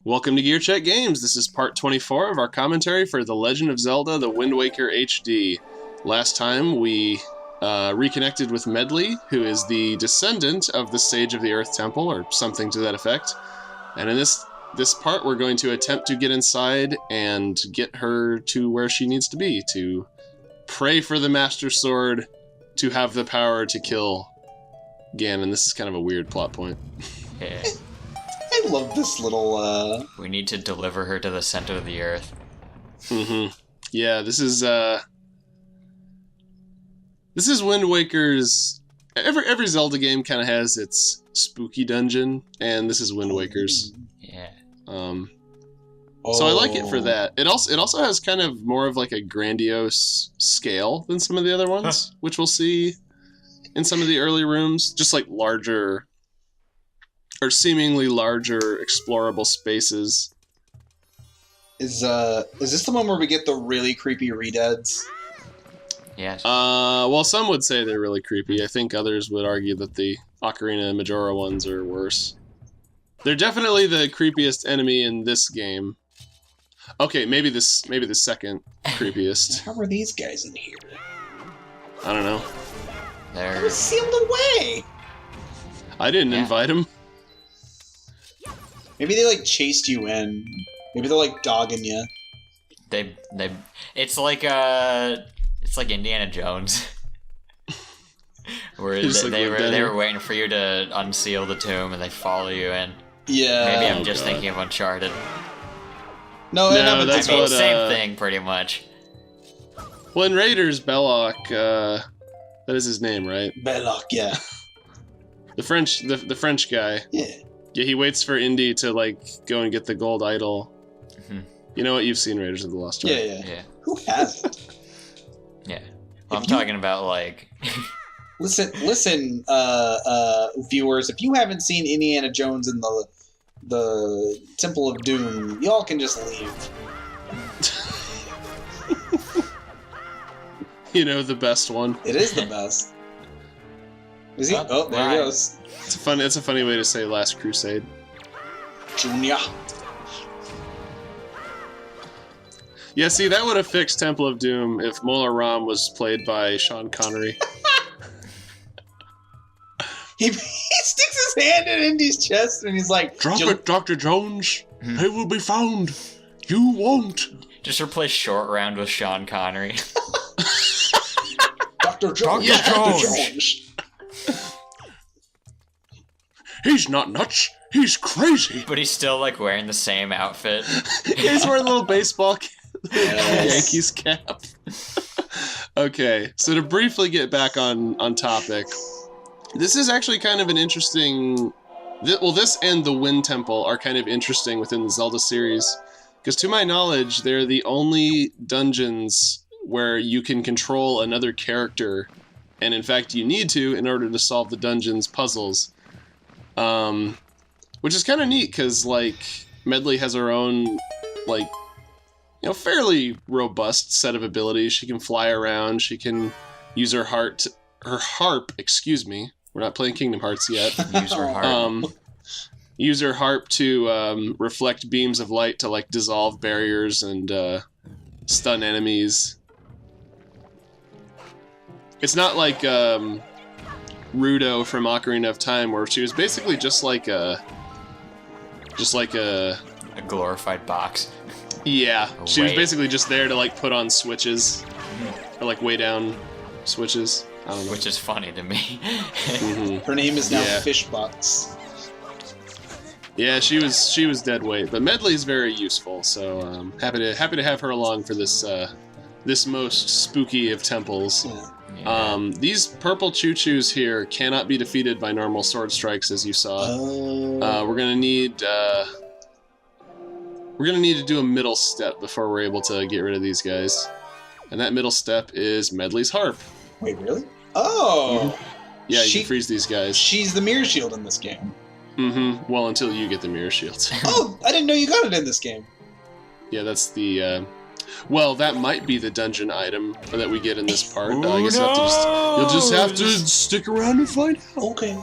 Welcome to GearCheckGames. This is part 24 of our commentary for The Legend of Zelda: The Wind Waker HD. Last time we reconnected with Medli, who is the descendant of the Sage of the Earth Temple, or something to that effect. And in this part, we're going to attempt to get inside and get her to where she needs to be, to pray for the Master Sword to have the power to kill Ganon. This is kind of a weird plot point. Yeah. I love this little, We need to deliver her to the center of the earth. Mm-hmm. Yeah, this is Wind Waker's... Every Zelda game kind of has its spooky dungeon, and this is Wind Waker's. Yeah. So I like it for that. It also has kind of more of like a grandiose scale than some of the other ones, which we'll see in some of the early rooms. Just like larger... or seemingly larger explorable spaces. Is this the one where we get the really creepy redeads? Yes. Well, some would say they're really creepy. I think others would argue that the Ocarina of Majora ones are worse. They're definitely the creepiest enemy in this game. Okay, maybe the second creepiest. How are these guys in here? I don't know. I They're... was sealed away! I didn't invite them. Maybe they, like, chased you in. Maybe they're, like, dogging you. It's like Indiana Jones. Where they were waiting for you to unseal the tomb and they follow you in. Yeah. Maybe I'm just thinking of Uncharted. No, that's I mean, what, same thing, pretty much. Well, in Raiders, Belloc, that is his name, right? Belloc, yeah. The French guy. Yeah. Yeah, he waits for Indy to, like, go and get the gold idol. Mm-hmm. You know what? You've seen Raiders of the Lost Ark. Yeah. Who hasn't? Yeah. Well, I'm talking about, like... Listen, viewers, if you haven't seen Indiana Jones in the Temple of Doom, y'all can just leave. You know, the best one. It is the best. Is he? Oh, there he goes. It's a funny way to say Last Crusade. Junior. Yeah, see, that would have fixed Temple of Doom if Mola Ram was played by Sean Connery. He sticks his hand in Indy's chest and he's like, "Drop it, Dr. Jones. He will be found. You won't." Just replace Short Round with Sean Connery. Dr. Jones. Yeah. Dr. Jones. He's not nuts. He's crazy. But he's still, like, wearing the same outfit. He's wearing a little baseball Yes. Yankees cap. Okay, so to briefly get back on topic, this is actually kind of an interesting... Well, this and the Wind Temple are kind of interesting within the Zelda series, because to my knowledge, they're the only dungeons where you can control another character, and in fact you need to in order to solve the dungeon's puzzles. Which is kind of neat, because, like, Medli has her own, like, you know, fairly robust set of abilities. She can fly around, she can use her harp, excuse me. We're not playing Kingdom Hearts yet. Use her harp. Use her harp to reflect beams of light to, like, dissolve barriers and stun enemies. It's not like Rudo from Ocarina of Time, where she was basically just like a A glorified box. Yeah, she was Wait. basically just there to, like, put on switches or, like, way down switches. I don't know. Which is funny to me. Mhm. Her name is now Yeah. Fishbox. Yeah, she was dead weight, but Medli's very useful, so happy to have her along for this this most spooky of temples. Yeah. Yeah. These purple choo-choos here cannot be defeated by normal sword strikes, as you saw. We're gonna need to do a middle step before we're able to get rid of these guys, and that middle step is Medli's harp. Wait, really? Oh! Yeah, you can freeze these guys. She's the mirror shield in this game. Mm-hmm. Well, until you get the mirror shields. Oh, I didn't know you got it in this game. Yeah, that's the. Well, that might be the dungeon item that we get in this part. I guess you'll just have to stick around and find out. Okay.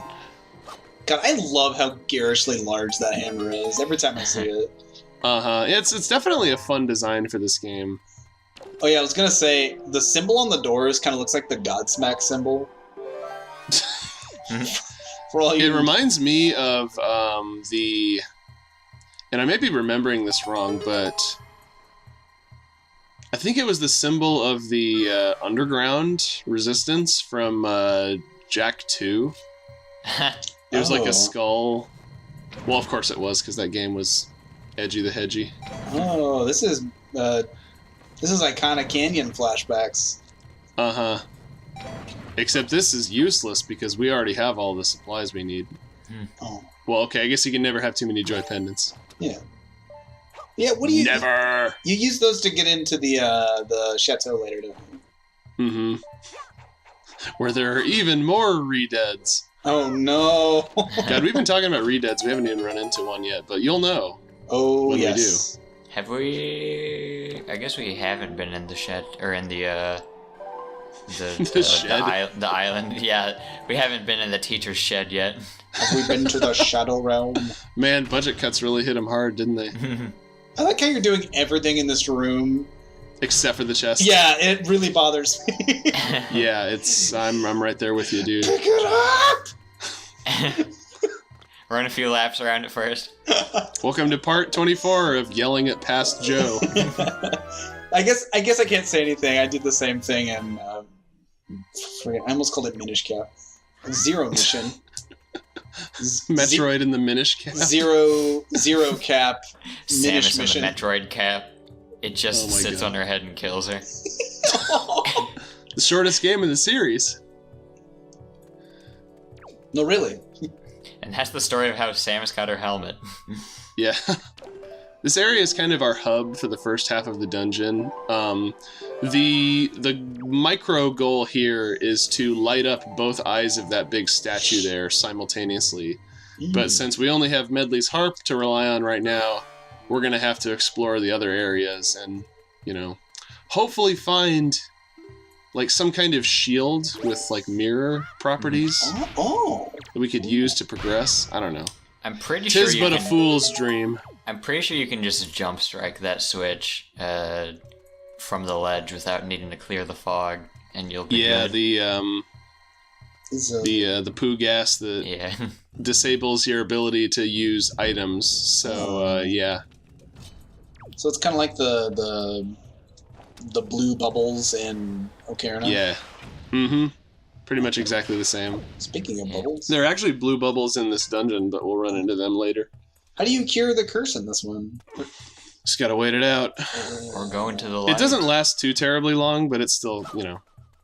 God, I love how garishly large that hammer is every time I see it. It's definitely a fun design for this game. Oh yeah, I was gonna say the symbol on the doors kind of looks like the Godsmack symbol. For all you, It reminds me of the, and I may be remembering this wrong, but I think it was the symbol of the underground resistance from Jack 2. It was like a skull. Well, of course it was, because that game was edgy the hedgy. Oh, this is iconic Canyon flashbacks. Uh-huh. Except this is useless because we already have all the supplies we need. Oh. Well, okay, I guess you can never have too many joy pendants. Yeah. Yeah, what do you... Never! You use those to get into the chateau later, don't you? Mm-hmm. Where there are even more re-deads. Oh, no! God, we've been talking about re-deads. We haven't even run into one yet, but you'll know. Oh, when yes. we do. Have we? I guess we haven't been in the shed, or in the shed? The island. Yeah, we haven't been in the teacher's shed yet. Have we been to the Shadow Realm? Man, budget cuts really hit him hard, didn't they? I like how you're doing everything in this room. Except for the chest. Yeah, it really bothers me. Yeah, I'm right there with you, dude. Pick it up! Run a few laps around it first. Welcome to part 24 of yelling at past Joe. I guess I can't say anything. I did the same thing and I almost called it Minish Cap. Zero Mission. Metroid in the Minish Cap. Zero Cap. Minish Samus Mission. in the Metroid cap. It just Oh my sits God. on her head and kills her. The shortest game in the series. No, really. And that's the story of how Samus got her helmet. Yeah. This area is kind of our hub for the first half of the dungeon. The micro goal here is to light up both eyes of that big statue there simultaneously. But since we only have Medley's harp to rely on right now, we're going to have to explore the other areas and, hopefully find like some kind of shield with like mirror properties that we could use to progress. I don't know. I'm pretty sure Tis you but a can, fool's dream. I'm pretty sure you can just jump strike that switch from the ledge without needing to clear the fog, and you'll be Yeah, good. the poo gas that Yeah. disables your ability to use items. So yeah. So it's kind of like the blue bubbles in Ocarina. Yeah. Mm-hmm. Pretty much exactly the same. Speaking of bubbles, There are actually blue bubbles in this dungeon, but we'll run into them later. how do you cure the curse in this one? Just gotta wait it out. Or go into the light. It doesn't last too terribly long, but it's still,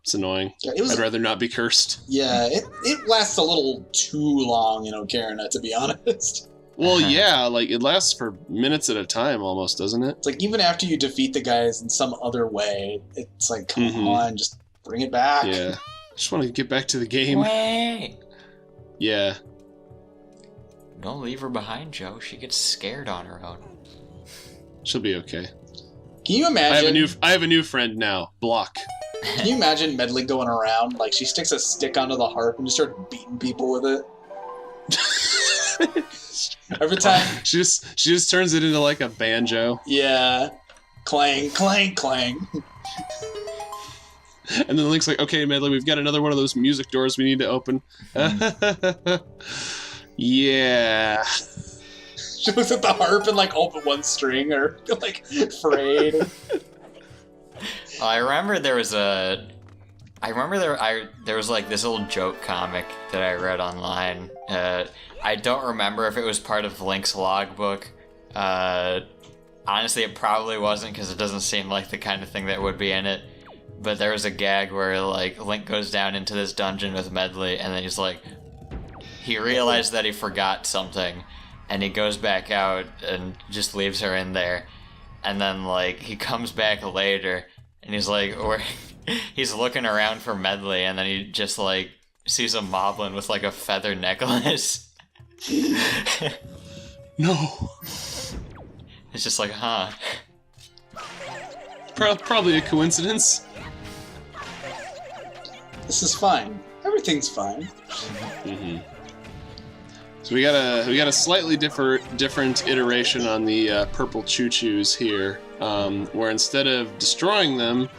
it's annoying. Yeah, it was. I'd rather not be cursed. Yeah, it lasts a little too long in Ocarina, to be honest. Well, yeah, like it lasts for minutes at a time almost, doesn't it? It's like even after you defeat the guys in some other way, it's like, come on, just bring it back. Yeah. Just want to get back to the game. Wait! Yeah. Don't leave her behind, Joe. She gets scared on her own. She'll be okay. Can you imagine? I have a new friend now. Block. Can you imagine Medley going around like she sticks a stick onto the harp and just starts beating people with it? Every time. She just turns it into like a banjo. Yeah. Clang, clang, clang. And then Link's like, okay, Medley, we've got another one of those music doors we need to open. Yeah. She looks at the harp and like open one string or like frayed. I remember there was there was like this old joke comic that I read online. I don't remember if it was part of Link's logbook. Honestly, it probably wasn't because it doesn't seem like the kind of thing that would be in it. But there was a gag where like Link goes down into this dungeon with Medley, and then he's like, he realized that he forgot something, and he goes back out and just leaves her in there. And then like he comes back later, and he's like, he's looking around for Medley, and then he just like sees a moblin with like a feather necklace. No. It's just like, huh. Probably a coincidence. This is fine. Everything's fine. So we got a slightly different iteration on the purple choo-choos here, where instead of destroying them,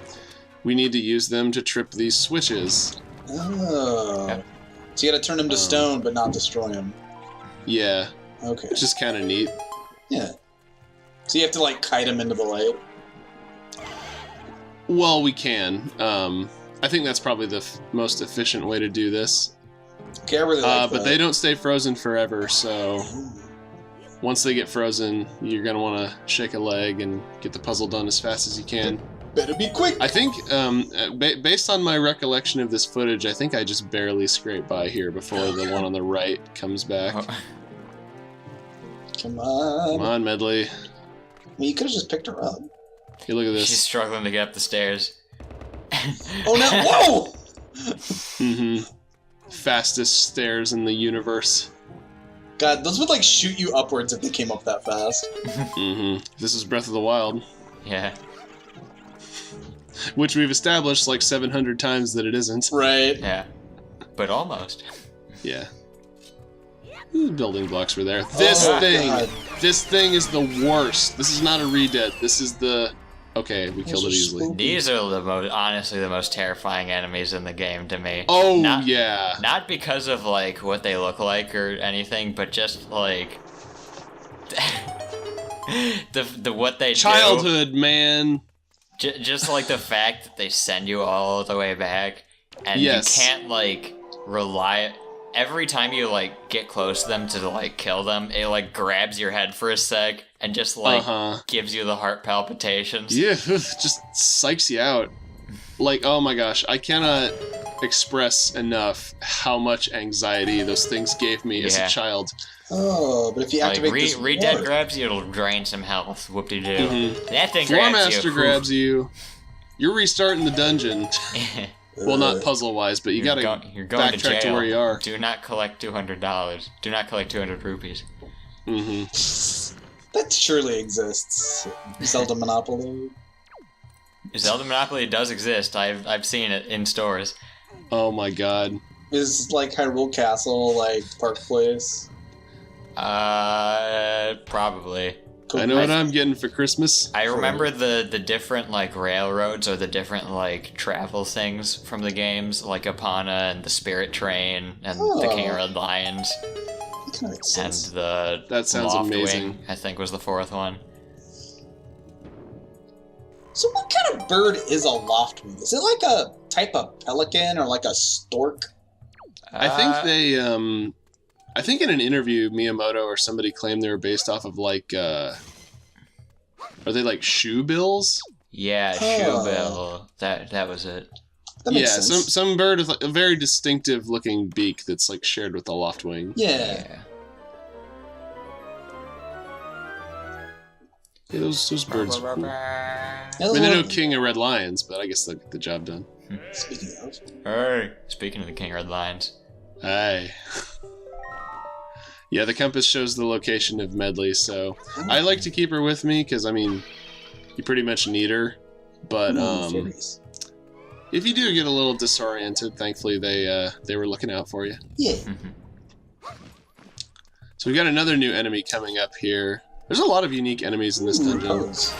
we need to use them to trip these switches. Oh. Yeah. So you gotta turn them to stone, but not destroy them. Yeah. Okay. Which is kind of neat. Yeah. So you have to, like, kite them into the light? Well, we can. I think that's probably the most efficient way to do this. Okay, I really like but that. they don't stay frozen forever, so once they get frozen, you're going to want to shake a leg and get the puzzle done as fast as you can. Better be quick! I think, based on my recollection of this footage, I think I just barely scraped by here before the one on the right comes back. Come on. Come on, Medley. Well, you could have just picked her up. Hey, look at this. She's struggling to get up the stairs. Oh no! Whoa! Mm-hmm. Fastest stairs in the universe. God, those would, like, shoot you upwards if they came up that fast. Mm-hmm. This is Breath of the Wild. Yeah. Which we've established like 700 times that it isn't. Right. Yeah. But almost. Yeah. Ooh, building blocks were there. This Oh, thing! God. This thing is the worst. This is not a re-dead. This is the... Okay, we killed it easily. These are honestly the most terrifying enemies in the game to me. Oh, Not- yeah. Not because of, like, what they look like or anything, but just, like... the what they Childhood, man. do. Just, like, the fact that they send you all the way back, and Yes. you can't, like, rely... Every time you, like, get close to them to, like, kill them, it, like, grabs your head for a sec and just, like, gives you the heart palpitations. Yeah, just psychs you out. Like, oh my gosh, I cannot express enough how much anxiety those things gave me as a Yeah. child. Oh, but if you Like, activate this Re-Dead ward- grabs you, it'll drain some health. Whoop-de-doo. Mhm. That thing grabs Floormaster you. grabs you. You're restarting the dungeon. Well, not puzzle-wise, but you gotta You're going to backtrack jail. to where you are. Do not collect $200. Do not collect 200 rupees. Mm-hmm. That surely exists. Zelda Monopoly. Zelda Monopoly does exist. I've seen it in stores. Oh my god. Is, like, Hyrule Castle, like, Park Place? Probably. I know what I'm getting for Christmas. I remember the different, like, railroads or the different, like, travel things from the games, like Epona and the Spirit Train and the King of Red Lions That kind of makes and sense. the That sounds Loft amazing. Wing, I think was the fourth one. So what kind of bird is a loftwing? Is it like a type of pelican or like a stork? I think they, I think in an interview, Miyamoto or somebody claimed they were based off of, like, are they like shoe bills? Yeah, Shoebill. That was it. That makes sense. some bird with like, a very distinctive looking beak that's like shared with the loftwing. Yeah. Yeah, those birds are cool. I That was mean, they're one- no king of red lions, but I guess they'll get the job done. Speaking of. Hey, speaking of the King of Red Lions. Aye. Yeah, the compass shows the location of Medley, so I like to keep her with me because I mean, you pretty much need her. But fairies. if you do get a little disoriented, thankfully they were looking out for you. Yeah. So we got another new enemy coming up here. There's a lot of unique enemies in this dungeon. Pose.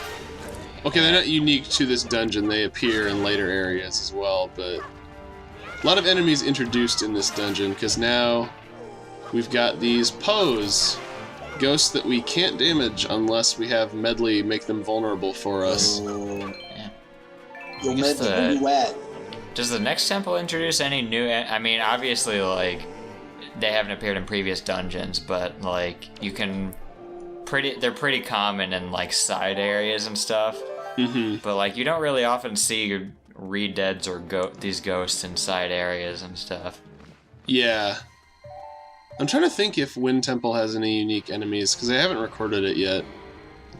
Okay, they're not unique to this dungeon. They appear in later areas as well, but a lot of enemies introduced in this dungeon because now we've got these Pose ghosts that we can't damage unless we have Medley make them vulnerable for us. Yo, I guess Medley, where you at? Does the next temple introduce any new? I mean, obviously, like they haven't appeared in previous dungeons, but like you can they're pretty common in like side areas and stuff. Mm-hmm. But like you don't really often see re-deads or these ghosts in side areas and stuff. Yeah. I'm trying to think if Wind Temple has any unique enemies, because I haven't recorded it yet.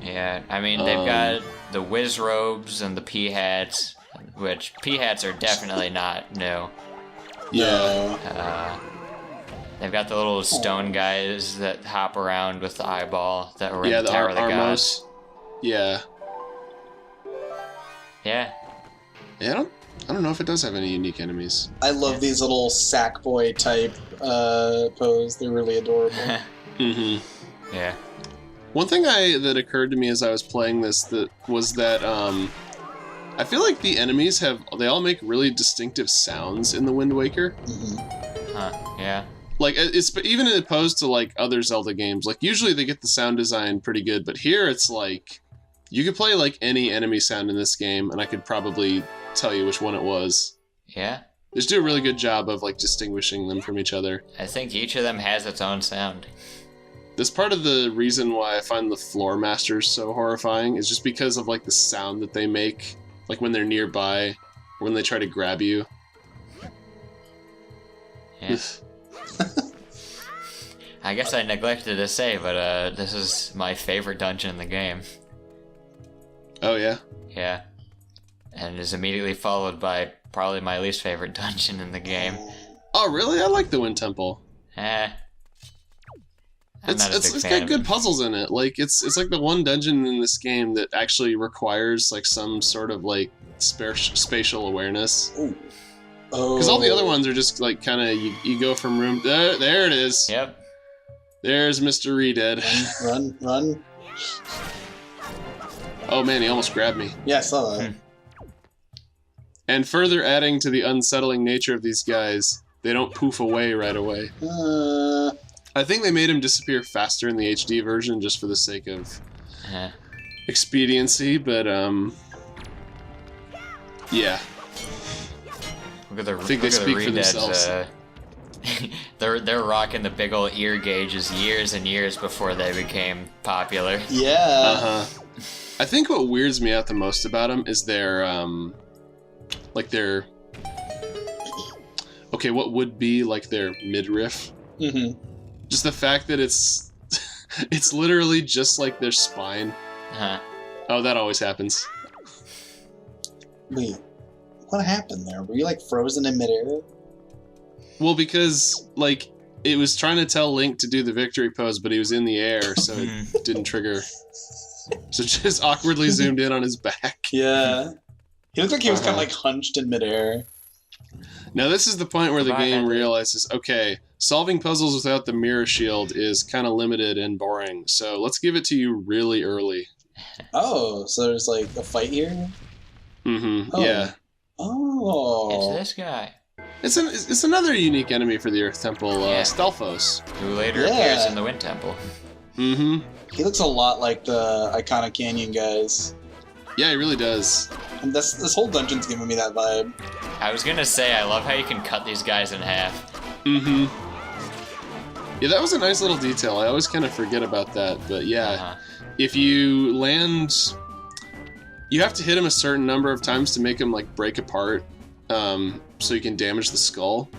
Yeah, I mean they've got the whiz robes and the pea hats, which pea hats are definitely not new. Yeah. They've got the little stone guys that hop around with the eyeball that were Yeah, in the the Tower of the Armos. Gods. Yeah. Yeah. Yeah, I don't know if it does have any unique enemies. I love these little Sackboy type pose. They're really adorable. Mm-hmm. Yeah. One thing that occurred to me as I was playing this was that I feel like the enemies they all make really distinctive sounds in the Wind Waker. Mm-hmm. Huh. Yeah. Like it's even opposed to like other Zelda games. Like usually they get the sound design pretty good, but here it's like you could play like any enemy sound in this game, and I could probably tell you which one it was. Yeah. They just do a really good job of like distinguishing them from each other. I think each of them has its own sound. This part of the reason why I find the floor masters so horrifying is just because of like the sound that they make, like when they're nearby, or when they try to grab you. Yeah. I guess I neglected to say, but this is my favorite dungeon in the game. Oh yeah? Yeah. And is immediately followed by probably my least favorite dungeon in the game. Oh really? I like the Wind Temple. It's got good puzzles in it. Like it's like the one dungeon in this game that actually requires like some sort of like spatial awareness. Ooh. Because all the other ones are just like kind of you go from room there it is. Yep. There's Mr. Redead. Run. Oh man, he almost grabbed me. Yeah, I saw that. And further adding to the unsettling nature of these guys, they don't poof away right away. I think they made him disappear faster in the HD version just for the sake of expediency, but yeah. Look at I think they speak for themselves. They're rocking the big old ear gauges years and years before they became popular. Yeah. I think what weirds me out the most about them is their okay, what would be like their midriff. Mm-hmm. Just the fact that it's literally just like their spine. Oh, that always happens. Wait, what happened there? Were you like frozen in midair? Well, because like it was trying to tell Link to do the victory pose, but he was in the air, so it didn't trigger. So just awkwardly zoomed in on his back. Yeah. He looked like he was kind of like hunched in midair. Now this is the point where the game realizes, okay, solving puzzles without the mirror shield is kind of limited and boring, so let's give it to you really early. Oh, so there's like a fight here? Mm-hmm, Oh. Yeah. Oh. It's this guy. It's another unique enemy for the Earth Temple, Stelphos. Who later appears in the Wind Temple. Mm-hmm. He looks a lot like the Iconic Canyon guys. Yeah, he really does. And this whole dungeon's giving me that vibe. I was gonna say, I love how you can cut these guys in half. Mm-hmm. Yeah, that was a nice little detail. I always kind of forget about that, but yeah. If you land... You have to hit him a certain number of times to make him, like, break apart, so you can damage the skull.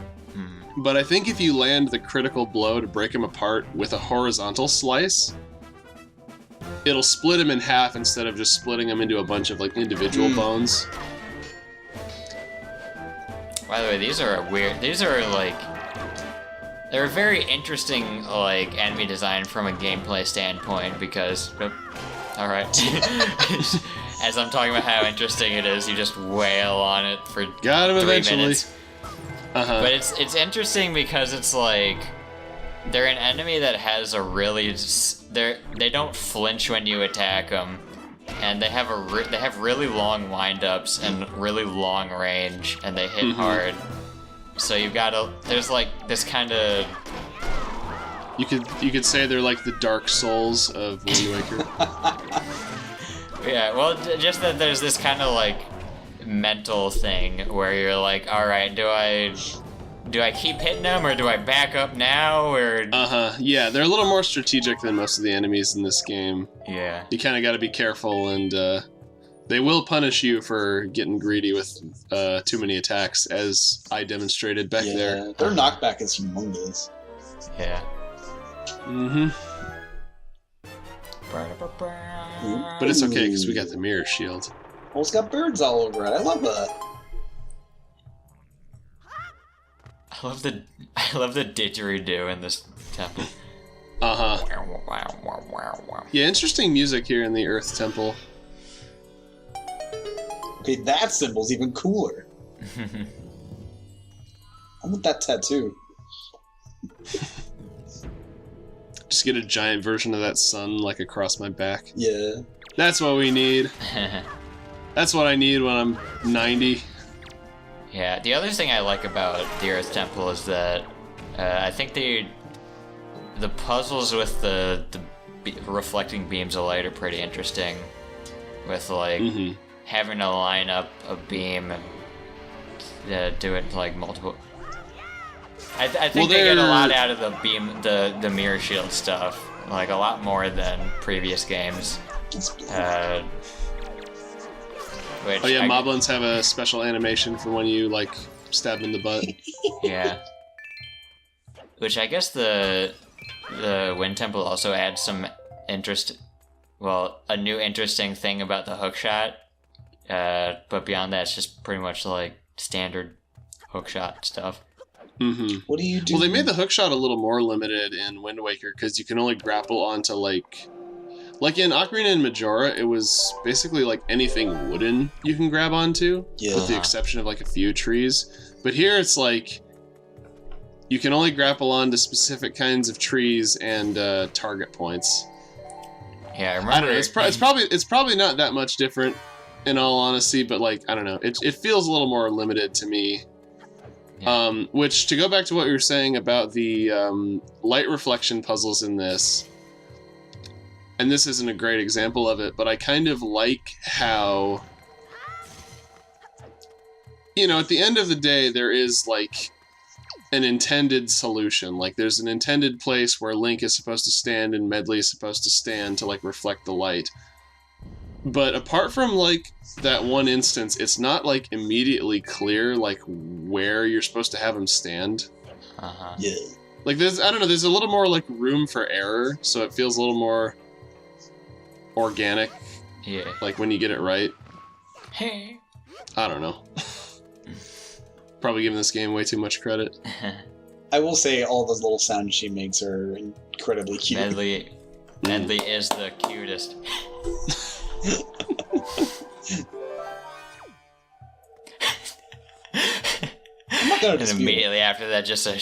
But I think if you land the critical blow to break him apart with a horizontal slice, it'll split him in half instead of just splitting him into a bunch of, like, individual bones. By the way, these are like... They're a very interesting, like, enemy design from a gameplay standpoint, because... Alright. As I'm talking about how interesting it is, you just wail on it for Got him 3 eventually. minutes. But it's interesting because it's like... They're an enemy that has a really... They don't flinch when you attack them. And they have really long wind-ups and really long range, and they hit hard. So you've got to... There's like this kind of... You could say they're like the Dark Souls of Wind Waker. Yeah, well, just that there's this kind of like mental thing where you're like, all right, do I keep hitting them or do I back up now or? Yeah, they're a little more strategic than most of the enemies in this game. Yeah. You kind of got to be careful, and they will punish you for getting greedy with too many attacks, as I demonstrated back there. Their knockback is humongous. Yeah. Mm-hmm. But it's okay because we got the mirror shield. Well, it's got birds all over it. I love that. I love the didgeridoo in this temple. Yeah, interesting music here in the Earth Temple. Okay, that symbol's even cooler. I want that tattoo. Just get a giant version of that sun, like, across my back. Yeah. That's what we need. That's what I need when I'm 90. Yeah, the other thing I like about the Earth Temple is that I think the puzzles with the reflecting beams of light are pretty interesting. With, like, having to line up a beam and do it, like, multiple... I think they get a lot out of the beam, the mirror shield stuff. Like, a lot more than previous games. Moblins have a special animation for when you, like, stab in the butt. Yeah. Which I guess the Wind Temple also adds some a new interesting thing about the hookshot. But beyond that, it's just pretty much, like, standard hookshot stuff. Mm-hmm. What do you do? Well, they made the hookshot a little more limited in Wind Waker because you can only grapple onto, like in Ocarina and Majora, it was basically like anything wooden you can grab onto, with the exception of like a few trees. But here it's like you can only grapple onto specific kinds of trees and target points. Yeah, I remember. I don't know. It's probably not that much different, in all honesty. But like, I don't know. It feels a little more limited to me. Yeah. Which, to go back to what you were saying about the light reflection puzzles in this, and this isn't a great example of it, but I kind of like how, at the end of the day, there is, like, an intended solution. Like, there's an intended place where Link is supposed to stand and Medley is supposed to stand to, like, reflect the light. But apart from, like, that one instance, it's not, like, immediately clear, like, where you're supposed to have him stand. Yeah. Like, there's a little more, like, room for error, so it feels a little more organic. Yeah. Like, when you get it right. Hey. I don't know. Probably giving this game way too much credit. I will say all those little sounds she makes are incredibly cute. Medley is the cutest. I'm not gonna dispute immediately after that, just a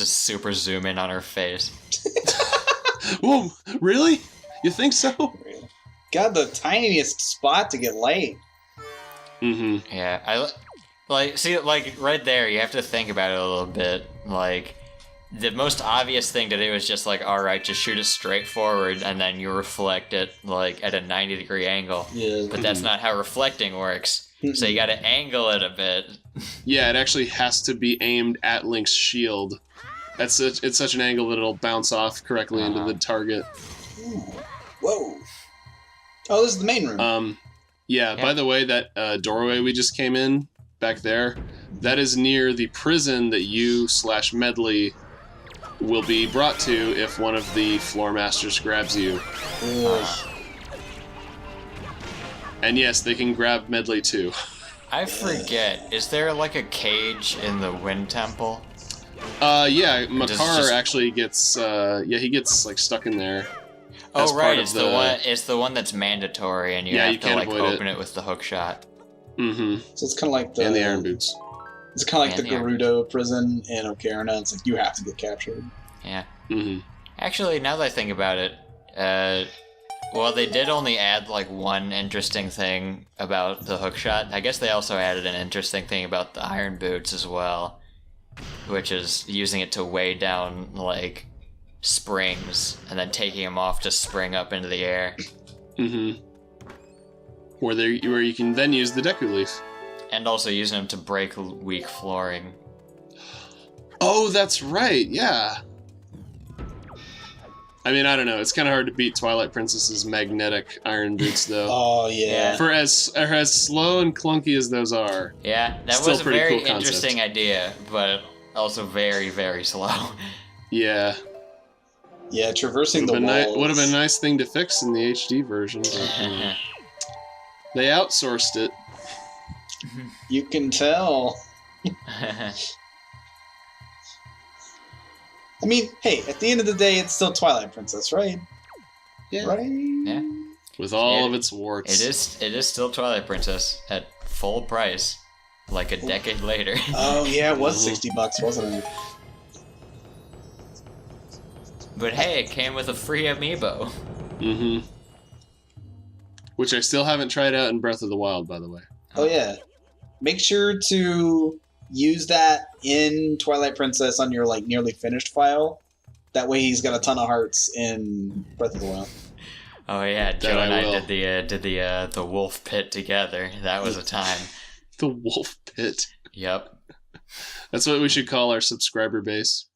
super zoom in on her face. Whoa, really? You think so? God, the tiniest spot to get light. Mm-hmm. Yeah, right there, you have to think about it a little bit. Like, the most obvious thing to do is just like, alright, just shoot it straight forward, and then you reflect it, like, at a 90-degree angle. Yeah. But that's not how reflecting works. So you gotta angle it a bit. Yeah, it actually has to be aimed at Link's shield. It's such an angle that it'll bounce off correctly into the target. Ooh. Whoa. Oh, this is the main room. Yeah, by the way, that doorway we just came in, back there, that is near the prison that you/Medley will be brought to if one of the floor masters grabs you. And yes, they can grab Medley too. I forget, is there like a cage in the Wind Temple? Yeah, Makar actually gets, he gets like stuck in there. Oh right, it's the one that's mandatory, and you have to like open it with the hook shot. Mm-hmm. So it's kind of like the... And the Iron Boots. It's kind of like the Gerudo prison in Ocarina. It's like you have to get captured. Yeah. Mm-hmm. Actually, now that I think about it, well, they did only add like one interesting thing about the hookshot. I guess they also added an interesting thing about the Iron Boots as well, which is using it to weigh down like springs and then taking them off to spring up into the air. Mm-hmm. Where you can then use the Deku Leaf. And also using them to break weak flooring. Oh, that's right, yeah. I mean, I don't know. It's kind of hard to beat Twilight Princess's magnetic iron boots, though. Oh, yeah. For as slow and clunky as those are. Yeah, that was a very interesting idea, but also very, very slow. Yeah. Yeah, traversing the walls. Would have been a nice thing to fix in the HD version. But, they outsourced it. You can tell. I mean, hey, at the end of the day, it's still Twilight Princess, right? Yeah. Right? Yeah. With all of its warts. It is still Twilight Princess at full price. like a decade later. Oh yeah, it was $60, wasn't it? But hey, it came with a free amiibo. Mm-hmm. Which I still haven't tried out in Breath of the Wild, by the way. Oh yeah. Make sure to use that in Twilight Princess on your like nearly finished file. That way he's got a ton of hearts in Breath of the Wild. Oh yeah, Joe and I will. did the wolf pit together. That was a time. The Wolf Pit. Yep. That's what we should call our subscriber base.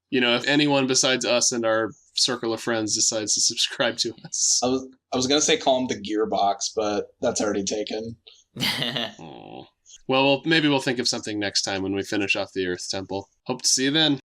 You know, if anyone besides us and our circle of friends decides to subscribe to us. I was gonna say call him the Gearbox, but that's already taken. Aw. Well, maybe we'll think of something next time when we finish off the Earth Temple. Hope to see you then.